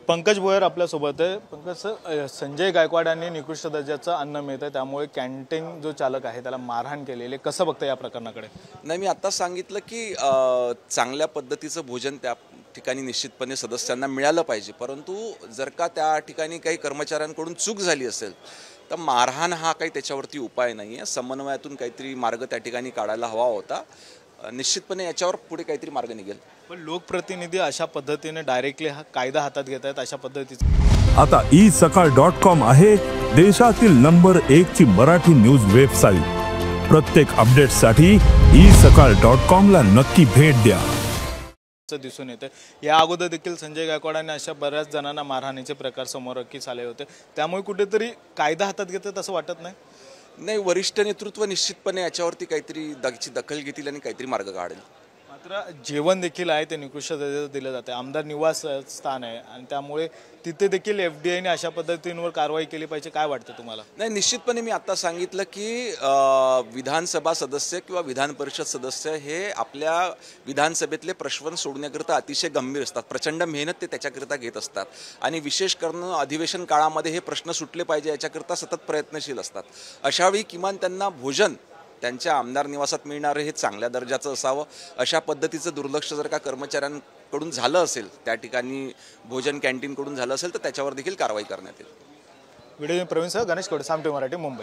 पंकज भोयर आपल्यासोबत आहे। पंकज सर, संजय गायकवाड यांनी निकृष्ट दर्जाचं अन्न मिळतं त्यामुळे कॅन्टीन जो चालक आहे त्याला मारहाण केलेली, कसं बघता या प्रकरणाकडे? नाही, मी आता सांगितलं की चांगल्या पद्धतीचं भोजन त्या ठिकाणी निश्चितपणे सदस्यांना मिळालं पाहिजे, परंतु जर का त्या ठिकाणी काही कर्मचाऱ्यांकडून चूक झाली असेल तर मारहाण हा काही त्याच्यावरती उपाय नाही आहे। समन्वयातून काहीतरी मार्ग त्या ठिकाणी काढायला हवा होता। निश्चितपणे याच्यावर पुढे काहीतरी मार्ग निघेल। पण लोकप्रतिनिधी अशा पद्धतीने डायरेक्टली हा कायदा हातात घेत आहेत अशा पद्धतीचं आता isakal.com आहे देशातील नंबर 1 ची मराठी न्यूज वेबसाईट। प्रत्येक अपडेटसाठी isakal.com ला नक्की भेट द्या। दिसून येते या अगोदर देखील संजय गायकवाडांनी अशा बऱ्याच जणांना मारहाणीचे प्रकार समोर आले होते, त्यामुळे कुठेतरी कायदा हातात घेतात असं वाटत नाही? नाही, वरिष्ठ नेतृत्व निश्चितपणे याच्यावरती काहीतरी दखल घेतील आणि काहीतरी मार्ग काढेल। मात्र जेवण देखील आहे ते निकृष्ट दर्जाचं दिलं जाते, आमदार निवास स्थान आहे आणि त्यामुळे तिथे देखील FDIने अशा पद्धतींवर कारवाई केली पाहिजे, काय वाटतं तुम्हाला? नाही, निश्चितपणे मी आता सांगितलं की विधानसभा सदस्य किंवा विधान परिषद सदस्य हे आपल्या विधानसभेतले प्रश्न सोडण्याकरिता अतिशय गंभीर असतात, प्रचंड मेहनत ते त्याच्याकरिता घेत असतात आणि विशेष करून अधिवेशन काळामध्ये हे प्रश्न सुटले पाहिजे याच्याकरिता सतत प्रयत्नशील असतात। अशावेळी किमान त्यांना भोजन त्यांच्या आमदार निवासात मिळणारे हे चांगल्या दर्जाचं असावं। अशा पद्धतीचं दुर्लक्ष जर का कर्मचाऱ्यांकडून झालं असेल, त्या ठिकाणी भोजन कॅन्टीनकडून झालं असेल तर त्याच्यावर देखील कारवाई करण्यात येईल। व्हिडिओ प्रवीण सह गणेश कोडे, साम टीव्ही मराठी, मुंबई।